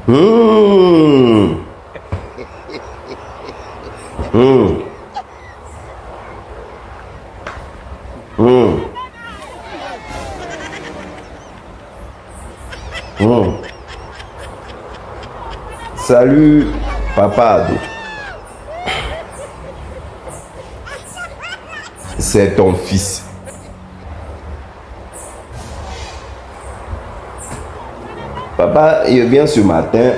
Mmh. Mmh. Mmh. Mmh. Salut, papa Ado. C'est ton fils. Papa, il vient ce matin.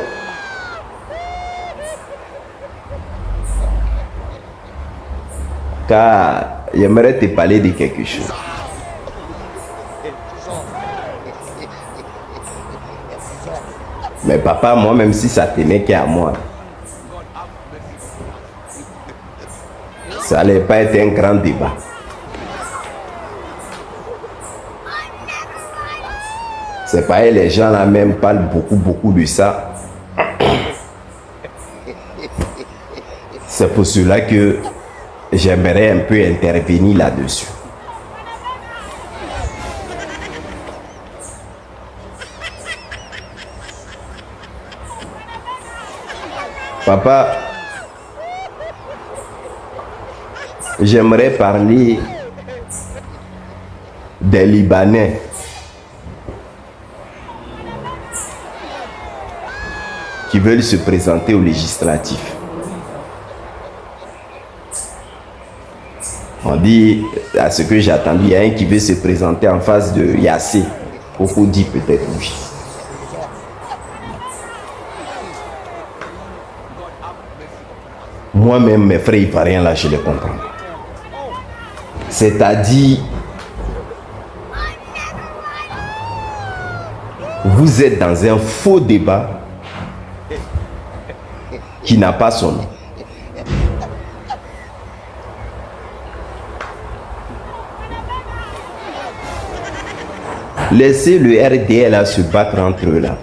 Car j'aimerais te parler de quelque chose. Mais papa, moi, même si ça tenait qu'à moi, ça n'allait pas être un grand débat. C'est pareil, les gens là même parlent beaucoup de ça. C'est pour cela que j'aimerais un peu intervenir là-dessus. Papa, j'aimerais parler des Libanais qui veulent se présenter aux législatives. On dit, à ce que j'ai attendu, il y a un qui veut se présenter en face de Yassé. Beaucoup dit peut-être oui. Moi-même, mes frères ivoiriens, là, je les comprends. C'est-à-dire, vous êtes dans un faux débat qui n'a pas son nom. Laissez le RDL à se battre entre eux là.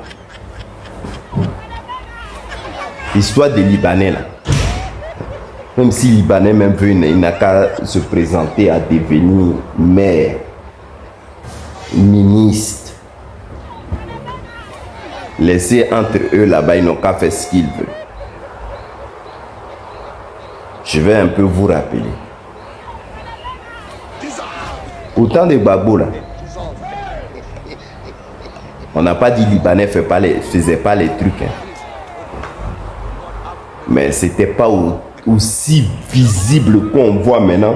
L'histoire des Libanais là. Même si Libanais même veut, il n'a qu'à se présenter à devenir maire, ministre. Laissez entre eux là-bas, ils n'ont qu'à faire ce qu'ils veulent. Je vais un peu vous rappeler. Autant de Babou là. On n'a pas dit Libanais ne faisait pas les trucs. Hein. Mais c'était pas aussi visible qu'on voit maintenant.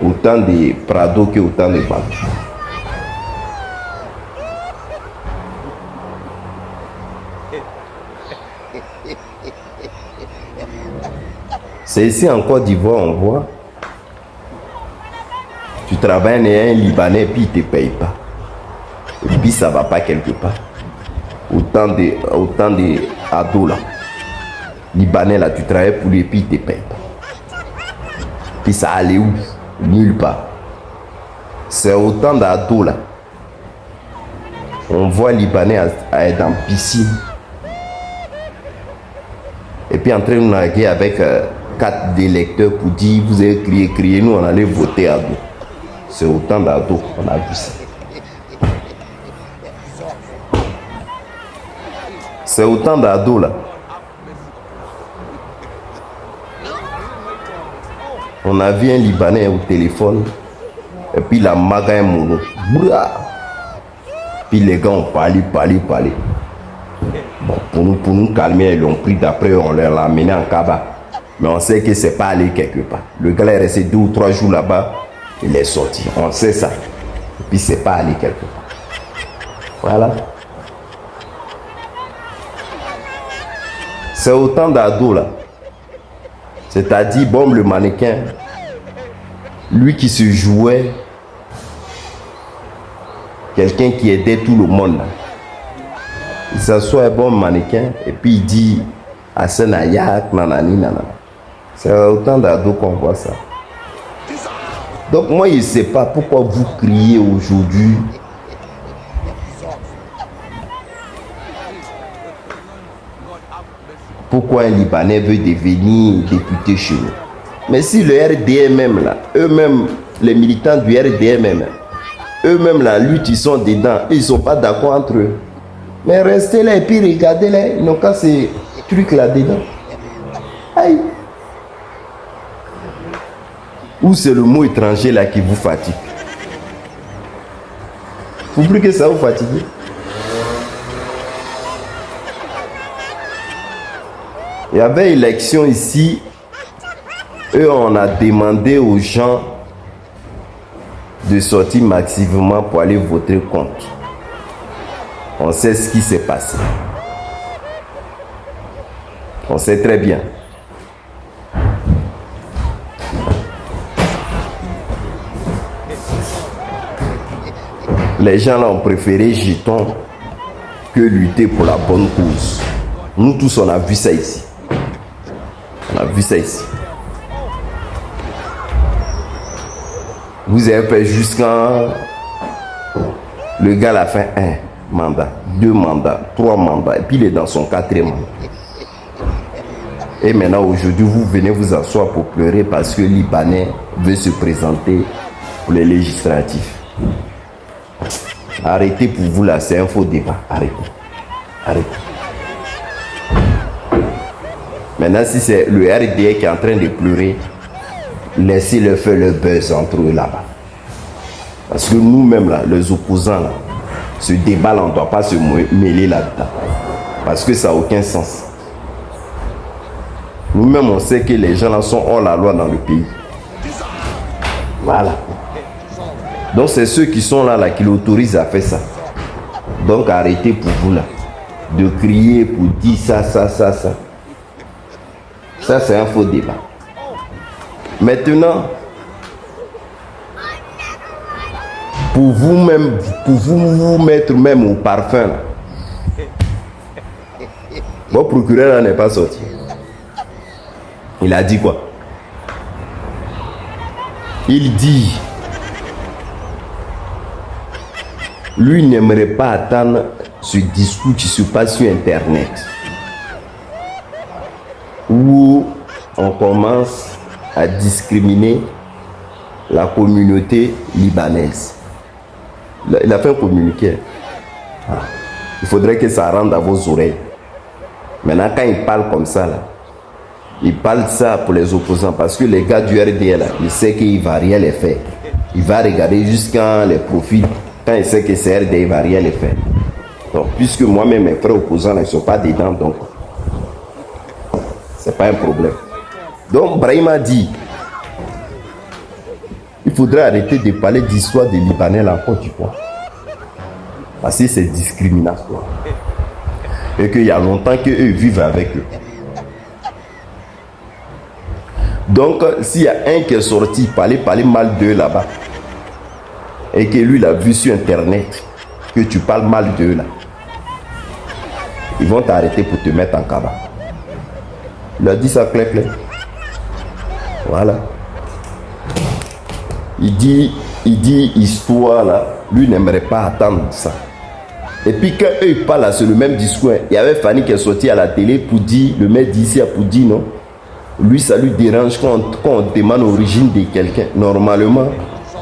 Autant de Prado que autant de Babou. C'est ici en Côte d'Ivoire, on voit. Tu travailles et un Libanais puis il ne te paye pas. Et puis ça va pas quelque part. Autant de ados là. Libanais là, tu travailles pour lui et puis il te paye pas. Puis ça allait où? Nulle part. C'est autant d'ados là. On voit Libanais être en piscine. Et puis en train de narguer avec 4 électeurs pour dire vous avez crié, nous on allait voter à dos. C'est autant d'ados, on a vu ça. C'est autant d'ados là. On a vu un Libanais au téléphone. Et puis la maga est mono. Puis les gars ont parlé. Bon, pour nous calmer, ils l'ont pris d'après, on l'a amené en Kaba. Mais on sait que c'est pas allé quelque part. Le gars est resté 2 ou 3 jours là-bas. Il est sorti. On sait ça. Et puis c'est pas allé quelque part. Voilà. C'est autant d'ados là. C'est-à-dire, bon, le mannequin, lui qui se jouait, quelqu'un qui aidait tout le monde là. Il s'assoit un bon mannequin et puis il dit à Senayak, nanani, nanana. C'est autant d'ados qu'on voit ça. Donc moi, je ne sais pas pourquoi vous criez aujourd'hui. Pourquoi un Libanais veut devenir député chez nous. Mais si le RDMM là, eux-mêmes, les militants du RDMM, eux-mêmes la lutte, ils sont dedans, ils ne sont pas d'accord entre eux. Mais restez là et puis regardez là, ils n'ont qu'à ces trucs là-dedans. Aïe. Ou c'est le mot étranger là qui vous fatigue? Faut plus que ça vous fatigue. Il y avait élection ici. Eux, on a demandé aux gens de sortir massivement pour aller voter contre. On sait ce qui s'est passé. On sait très bien. Les gens là ont préféré jetons que lutter pour la bonne cause. Nous tous, on a vu ça ici. On a vu ça ici. Vous avez fait jusqu'à... Le gars a fait 1 mandat, 2 mandats, 3 mandats, et puis il est dans son 4e mandat. Et maintenant, aujourd'hui, vous venez vous asseoir pour pleurer parce que le Libanais veut se présenter pour les législatifs. Arrêtez pour vous là, c'est un faux débat. Arrêtez. Arrêtez. Maintenant, si c'est le RDA qui est en train de pleurer, laissez-le faire le buzz entre eux là-bas. Parce que nous-mêmes, là, les opposants, là, ce débat-là, on ne doit pas se mêler là-dedans. Parce que ça n'a aucun sens. Nous-mêmes, on sait que les gens là sont hors la loi dans le pays. Voilà. Donc, c'est ceux qui sont là, qui l'autorisent à faire ça. Donc, arrêtez pour vous là, de crier pour dire ça. Ça, c'est un faux débat. Maintenant, pour vous-même, pour vous mettre même au parfum, là, votre procureur là n'est pas sorti. Il a dit quoi? Il dit, lui n'aimerait pas attendre ce discours qui se passe sur Internet, où on commence à discriminer la communauté libanaise. Il a fait un communiqué. Il faudrait que ça rentre dans vos oreilles. Maintenant, quand il parle comme ça, là, il parle ça pour les opposants parce que les gars du RDA, là, il sait qu'il ne va rien les faire. Il va regarder jusqu'à les profils. Quand il sait que c'est RDA, il ne va rien les faire. Donc, puisque moi-même, mes frères opposants, ils ne sont pas dedans, donc, ce n'est pas un problème. Donc, Brahim a dit, il faudrait arrêter de parler d'histoire des Libanais en Côte d'Ivoire. Parce que c'est discriminatoire. Et qu'il y a longtemps qu'eux vivent avec eux. Donc, s'il y a un qui est sorti parler mal d'eux là-bas, et que lui l'a vu sur Internet, que tu parles mal d'eux là, ils vont t'arrêter pour te mettre en cabane. Il a dit ça clair. Voilà. Il dit histoire là, lui n'aimerait pas attendre ça. Et puis quand eux ils parlent là, c'est le même discours. Il y avait Fanny qui est sortie à la télé pour dire, le maire d'ici pour dire non. Lui, ça lui dérange quand on demande l'origine de quelqu'un. Normalement,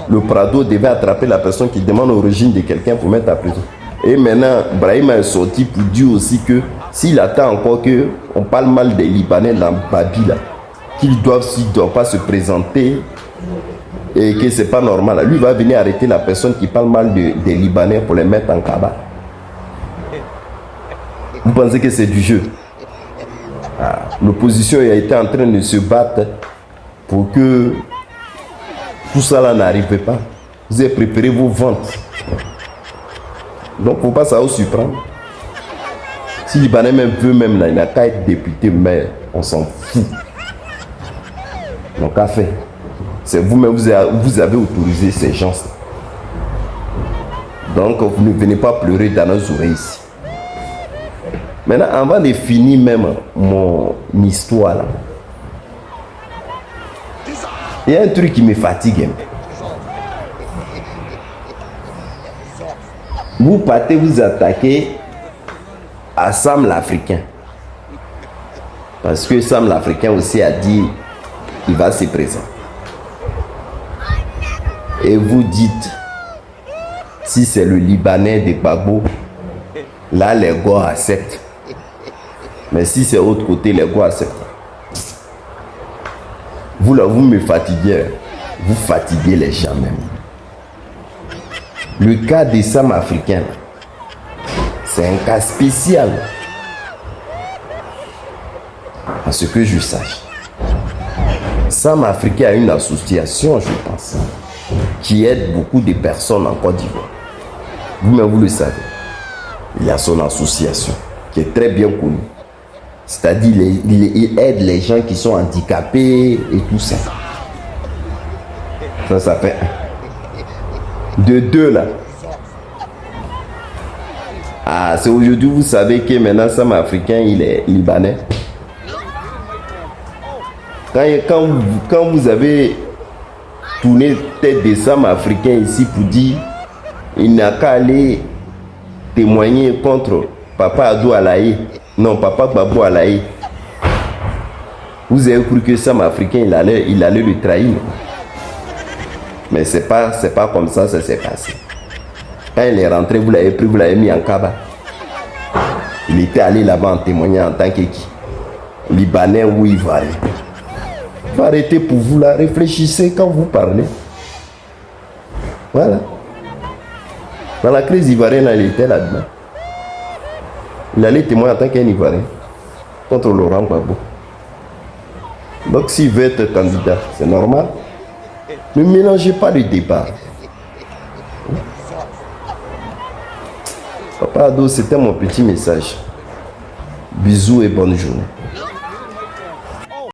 le Prado devait attraper la personne qui demande l'origine de quelqu'un pour mettre à prison. Et maintenant, Brahim est sorti pour dire aussi que s'il attend encore qu'on parle mal des Libanais dans Babi, là, qu'ils ne doivent pas se présenter et que ce n'est pas normal. Lui va venir arrêter la personne qui parle mal des Libanais pour les mettre en cabane. Vous pensez que c'est du jeu? L'opposition a été en train de se battre pour que tout ça là n'arrive pas. Vous avez préparé vos ventes. Donc il ne faut pas ça vous surprendre. Si Libanais même veut même là, il n'a qu'à être député, mais on s'en fout. Donc à fait. C'est vous-même, vous avez autorisé ces gens. Donc vous ne venez pas pleurer dans nos oreilles ici. Maintenant, avant de finir même mon histoire là, il y a un truc qui me fatigue un peu. Vous partez vous attaquer à Sam l'Africain. Parce que Sam l'Africain aussi a dit qu'il va se présenter. Et vous dites, si c'est le Libanais de Gbagbo Là, les gars acceptent. Mais si c'est autre côté, les gars acceptent. Vous, là, vous me fatiguez. Vous fatiguez les gens même. Le cas des Sam africains, c'est un cas spécial. À ce que je sache. Sam africain a une association, je pense, qui aide beaucoup de personnes en Côte d'Ivoire. Vous-même, vous le savez. Il a son association qui est très bien connue. C'est-à-dire, il aide les gens qui sont handicapés et tout ça. Ça fait un. De deux, là. Ah, c'est aujourd'hui, vous savez que maintenant, Sam africain, il est libanais. Quand vous avez tourné tête des Sam africains ici pour dire il n'a qu'à aller témoigner contre Papa Adou Alaye, non, Papa Babou Alaye, vous avez cru que Sam africain il allait le trahir. Mais c'est pas comme ça s'est passé. Quand il est rentré, vous l'avez pris, vous l'avez mis en cabane. Il était allé là-bas en témoignant en tant que qui? Libanais ou Ivoirien. Faut arrêter pour vous là, réfléchissez quand vous parlez. Voilà. Dans la crise ivoirienne, il était là-dedans. Il allait témoigner en tant qu'un Ivoirien contre Laurent Gbagbo. Donc s'il veut être candidat, c'est normal. Ne mélangez pas le débat. Papa Ado, c'était mon petit message. Bisous et bonne journée.